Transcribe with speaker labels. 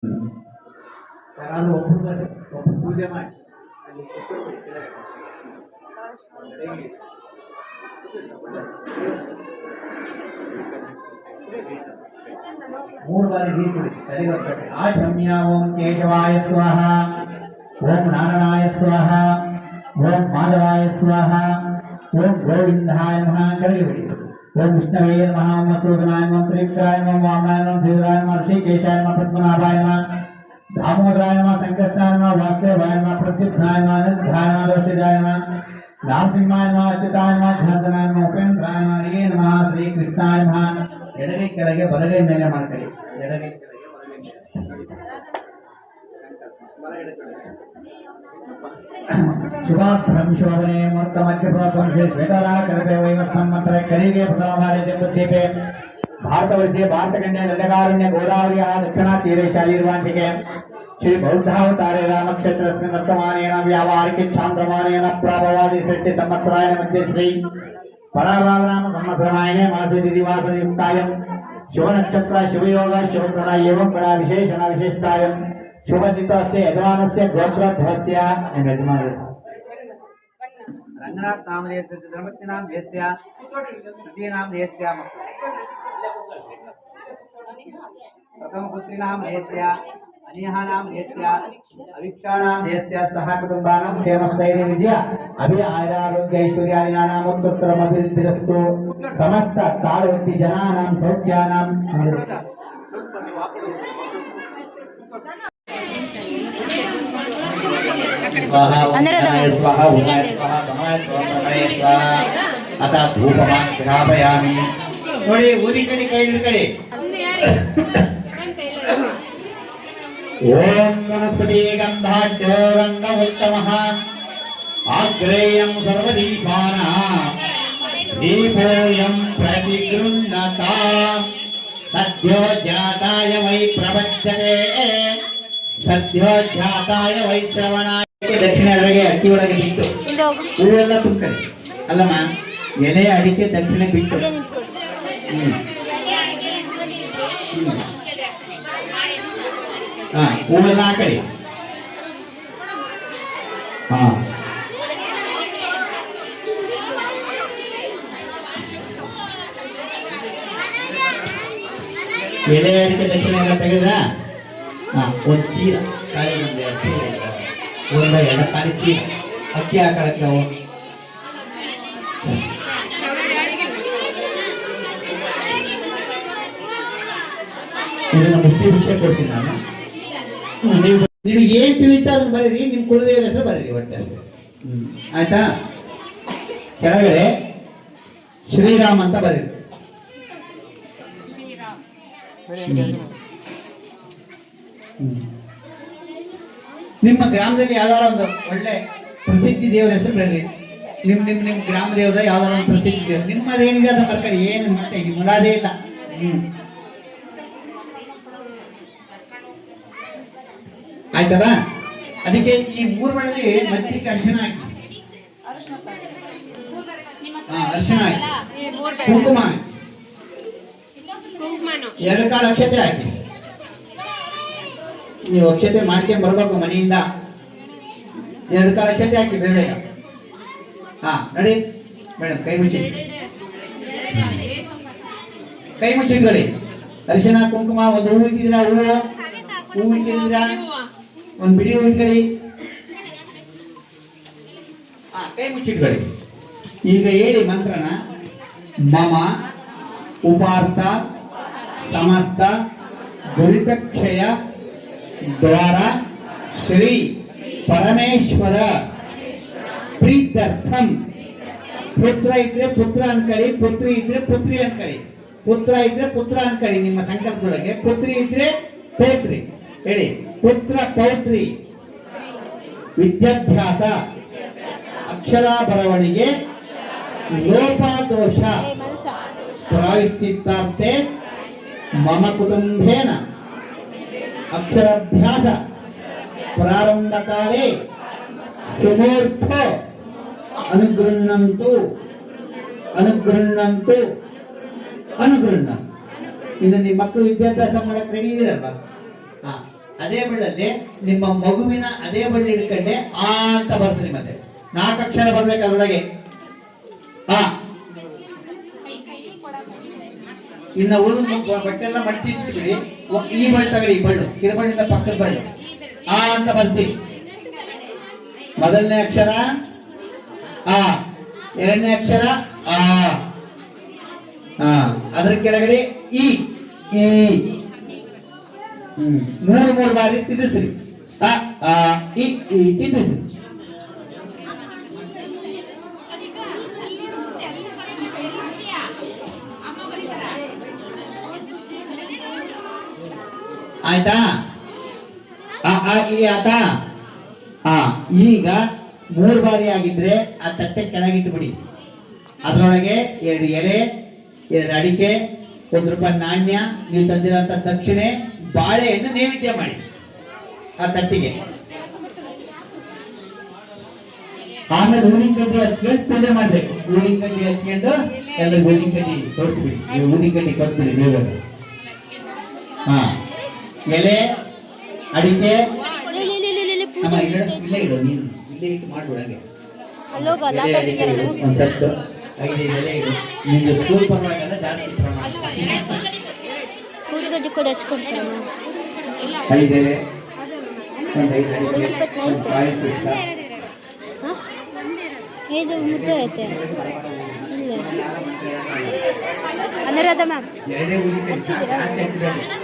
Speaker 1: ಯಾರು ಒಬ್ಬರು ಪೂಜೆ ಮಾಡಿ ಅಲ್ಲಿ ಮೂರು ಬಾರಿ ನೀರು ಕುಡಿ ಸರಿಗೊತ್ತಟ್ಟೆ ಆಚಮ್ಯ ಓಂ ಕೇಶವಾಯ ಸ್ವಾಹ ಓಂ ನಾರಾಯಣಾಯ ಸ್ವಾಹ ಓಂ ಮಾಧವಾಯ ಸ್ವಾಹ ಓಂ ಗೋವಿಂದಾಯ ನಮಃ ಕೆಳಗೆ ಬಿಡಿ ಓಂ ವಿಷ್ಣವೇ ನಮಃ ಓಂ ಮಧುಸೂದನಾಯ ನಮಃ ತ್ರಿವಿಕ್ರಮಾಯ ನಮಃ ವಾಮನಾಯ ನಮಃ ಶ್ರೀಧರಾಯ ನಮಃ ಶ್ರೀಕೇಶಾಯ ನಮಃ ಪದ್ಮನಾಭಾಯ ನಮಃ दामोदराय नमः संकर्षणाय नमः वासुदेवाय नमः प्रद्युम्नाय नमः अनंताय नमः दोषिताय नमः रामसिंहाय नमः अच्युताय नमः धनंजनाय नमः उपेन्द्राय नमः हरिये नमः श्री कृष्णाय नमः ಎಡಗೈ ಕೆಳಗೆ ಬಲಗೈ ಮೇಲೆ ಮಾಡ್ಕೊಳ್ಳಿ ಎಡಗೈ ಕೆಳಗೆ ಶುಭಾಭ್ರಂ ಶೋಭನೆ ಮೂರ್ತ ಮಧ್ಯ ಪ್ರಪಂಚ ಶ್ವೇತರಾ ಕಲ್ಪೆ ವೈವಸ್ಸಂ ಮಂತ್ರ ಕರಿಗೆ ಪ್ರಥಮವಾರ್ಯ ದೀಪೆ ಭಾರತವರ್ಷೀಯ ಭಾರತಖಂಡೇ ದಂಡಕಾರಣ್ಯ ಗೋದಾವರಿಯ ದಕ್ಷಿಣ ತೀರೆ ಶಾಲಿರ್ವಾಂಚಿಕೆ ಶ್ರೀ ಬೌದ್ಧಾವತಾರೇ ರಾಮಕ್ಷೇತ್ರಸ್ಮಿನ್ वर्तमानेन व्यावहारिके चांद्रमानेन प्रभवादि सृष्टि संवत्सराय मध्ये श्री पराभावनाम संवत्सरायणे मासे दिवासयुक्तायं शुभ नक्षत्र शुभ योग शुभ गुण एवं गुण विशेषण विशिष्टायं शुभ तिथोस्ते यजमानस्य गोत्रध्वस्य रंगनाथ नामधेयस्य धर्मस्य नामधेयस्य तृतीय नामधेयस्य प्रथम पुत्री नामधेयस्य अन्यः नामधेयस्य अवीक्षाणां देयस्य सह कुटुंबानां क्षेमस्थैर्य विजय अभि आयुरारोग्य ऐश्वर्यादीनां उत्तरोत्तरमभिवृद्धिरस्तु समस्त कालवृत्ति जनानां सौख्यानां अतः धूपमान् ग्रापयामि ನೋಡಿ ಊದಿ ಕಡೆ ಕೈ ಹಿಡ್ಕಡೆ ಓಂ ವನಸ್ಪತಿ ಗಂಧಾಢ್ಯೋ ಗಂಧೋತ್ತಮಃ ಆಗ್ರೇಯಂ ಸರ್ವದೀಪಾನಾಂ ದೀಪೋಯಂ ಪ್ರತಿಗೃಹ್ಣತಾಂ ಸದ್ಯೋ ಜಾತಾಯ ವೈ ಪ್ರವಚ್ಯತೆ ಸದ್ಯೋ ಜಾತಾಯ ವೈ ಶ್ರವಣಾಯ ದಕ್ಷಿಣ ಅಡಿಗೆ ಅಕ್ಕಿ ಒಳಗೆ ಬಿಟ್ಟು ಹೂವೆಲ್ಲ ತುಂಬ್ಕಡೆ ಅಲ್ಲಮ್ಮ ಎಲೆ ಅಡಿಕೆ ದಕ್ಷಿಣ ಬಿಟ್ಟು ಹೂವೆಲ್ಲ ಹಾಕಡಿ ಎಲೆ ಅಡಿಕೆ ದಕ್ಷಿಣ ಎಲ್ಲ ತೆಗೆದ್ರ ಒಂದು ಚೀಲ ಕಾಯಿ ಒಂದು ಎಲ್ಲ ಕಾಯಿ ಚೀಲ ಅಕ್ಕಿ ಹಾಕಳಕ್ಕೆ ನಾವು ಇದನ್ನ ಮುಟ್ಟಿ ವಿಷಯ ಕೊಡ್ತೀನಿ ನಾನು ನೀವು ಏನ್ ತಿಳಿತಾ ಅದನ್ನ ಬರೀರಿ ನಿಮ್ ಕುಲದೇವರ ಹೆಸರು ಬರೀರಿ ಒಟ್ಟೆ ಆಯ್ತಾ ಕೆಳಗಡೆ ಶ್ರೀರಾಮ್ ಅಂತ ಬರೀರಿ ನಿಮ್ಮ ಗ್ರಾಮದಲ್ಲಿ ಯಾವ್ದಾರ ಒಂದು ಒಳ್ಳೆ ಪ್ರಸಿದ್ಧಿ ದೇವರ ಹೆಸರು ಬರೀರಿ ನಿಮ್ ಗ್ರಾಮ ದೇವದ ಯಾವ್ದಾರ ಒಂದು ಪ್ರಸಿದ್ಧಿ ದೇವರು ನಿಮ್ಮದೇನಿದೆ ಅದನ್ನ ಬರ್ಕಡಿ ಏನು ಮತ್ತೆ ಮುಲಾದೇ ಇಲ್ಲ ಆಯ್ತಲ್ಲ ಅದಕ್ಕೆ ಈ ಮೂರು ಮನೆಯಲ್ಲಿ ಮತ್ತಿಗೆ ಅರಿಶಿಣ ಹಾಕಿ ಅರಿಶಿಣ ಹಾಕಿ ಕುಂಕುಮ ಎರಡು ಕಾಳು ಅಕ್ಷತೆ ಹಾಕಿ ನೀವು ಅಕ್ಷತೆ ಮಾಡ್ಕೊಂಡ್ ಬರ್ಬೇಕು ಮನೆಯಿಂದ ಎರಡು ಕಾಳು ಅಕ್ಷತೆ ಹಾಕಿ ಬೇಡ ನಡಿ ಮೇಡಮ್ ಕೈ ಮುಚ್ಚಿಟ್ಕೊಳ್ಳಿ ಅರಿಶಿಣ ಕುಂಕುಮ ಒಂದು ಹೂವು ಇಟ್ಟಿದ್ದೀರಾ ಹೂವು ಇಟ್ಟಿದ್ದೀರಾ ಒಂದು ಬಿಡಿ ಹೂವು ಇಟ್ಕೊಳ್ಳಿ ಕೈ ಮುಚ್ಚಿಟ್ಕೊಳ್ಳಿ ಈಗ ಹೇಳಿ ಮಂತ್ರನ ಮಮ ಉಪಾರ್ಥ ಸಮಸ್ತ ದುರಿತಕ್ಷಯ ದ್ವಾರ ಶ್ರೀ ಪರಮೇಶ್ವರ ಪ್ರೀತ್ಯರ್ಥಂ ಪುತ್ರ ಇದ್ರೆ ಪುತ್ರ ಅನ್ಕಳಿ ಪುತ್ರಿ ಇದ್ರೆ ಪುತ್ರಿ ಅನ್ಕಳಿ ಪುತ್ರ ಇದ್ರೆ ಪುತ್ರ ಅನ್ಕಳಿ ನಿಮ್ಮ ಸಂಕಲ್ಪದೊಳಗೆ ಪುತ್ರಿ ಇದ್ರೆ ಪೌತ್ರಿ ಹೇಳಿ ಪುತ್ರ ಪೌತ್ರಿ ವಿದ್ಯಾಭ್ಯಾಸ ಅಕ್ಷರ ಬರವಣಿಗೆ ಲೋಪದೋಷ ಪ್ರಾಯಶ್ಚಿತ್ತಾರ್ಥೆ ಮಮ ಕುಟುಂಬೇನ ಅಕ್ಷರಾಭ್ಯಾಸ ಪ್ರಾರಂಭಕಾಲೇ ಶುಭೋರ್ಥ ಅನುಗೃಹ್ಣಂತು ಅನುಗೃಹ್ಣಂತು ಅನುಗೃಹ್ಣ ಇನ್ನು ನಿಮ್ಮ ಮಕ್ಕಳು ವಿದ್ಯಾಭ್ಯಾಸ ಮಾಡಕ್ಕೆ ರೆಡಿ ಇದೀರಲ್ವಾ ಅದೇ ಬಳ್ಳಲ್ಲಿ ನಿಮ್ಮ ಮಗುವಿನ ಅದೇ ಬಳ್ಳಿ ಹಿಡ್ಕೊಂಡೆ ಆ ಅಂತ ಬರ್ತೀನಿ. ಮತ್ತೆ 4 ಅಕ್ಷರ ಬರ್ಬೇಕು ಅದರೊಳಗೆ. ಆ ಇನ್ನ ಉಳಿದ ಬಟ್ಟೆ ಎಲ್ಲ ಮಡಚಿ ಇರಿಸ್ಬಿಡಿ. ಈ ಬಳ್ಳಿ ತಗೊಳ್ಳಿ, ಈ ಬಳ್ಳು ಕಿರುಬಳ್ಳಿಂದ ಪಕ್ಕದ ಬಳ್ಳು ಆ ಅಂತ ಬರ್ತೀನಿ. ಮೊದಲನೇ ಅಕ್ಷರ ಆ, ಎರಡನೇ ಅಕ್ಷರ ಆ, ಅದರ ಕೆಳಗಡೆ ಈ ಈ 3 ಬಾರಿ ತಿದ್ದಿಸ್ರಿ. ಆ ಆ ಈ ತಿದ್ದಿಸ್ರಿ. ಆಯ್ತಾ? ಈ ಆತಾ? ಈಗ 3 ಬಾರಿ ಆಗಿದ್ರೆ ಆ ತಟ್ಟೆ ಕೆಳಗಿಟ್ಟು ಬಿಡಿ. ಅದರೊಳಗೆ 2 ಎಲೆ, 2 ಅಡಿಕೆ, ₹1 ನಾಣ್ಯ, ನೀವು ತಂದಿರೋಂಥ ದಕ್ಷಿಣೆ, ಬಾಳೆಹಣ್ಣು ನೈವೇದ್ಯ ಮಾಡಿ ಆ ತಟ್ಟಿಗೆ. ಆಮೇಲೆ ಊದಿನ ಕಡ್ಡಿ ಹಚ್ಕೊಂಡು ಪೂಜೆ ಮಾಡ್ಬೇಕು. ಊದಿನ ಕಡ್ಡಿ ಹಚ್ಕೊಂಡು ಎಲ್ಲರಿಗೂ ಊದಿನ ಕಡ್ಡಿ ತೋರಿಸ್ಬಿಡಿ. ನೀವು ಊದಿನ ಕಡ್ಡಿ ಕೊಟ್ಬಿಡಿ ದೇವರು. ಎಲೆ, ಅಡಿಕೆ ಇಲ್ಲೇ ಇಡು, ನೀನು ಇಲ್ಲೇ ಇಟ್ಟು ಮಾಡ್ಬಿಡಂಗೆ. ಒಂದು ಸತ್ತು 5 ಎಲೆ ಇಡು. ನಿಮ್ಗೆ ಸ್ಕೂಲ್ ಪರವಾಗಿಲ್ಲ, ಜಾಸ್ತಿ ಪ್ರಮಾಣ. 5 ಎಲೆ, ಒಂದು 5 ಅಡಿಕೆ, ಒಂದು ಕಾಯಿ ಸುತ್ತ.
Speaker 2: ಅನುರಾಧ ಮ್ಯಾಮ್
Speaker 1: ಎರಡೇ ಊದಿನ ಕಡ್ಡಿ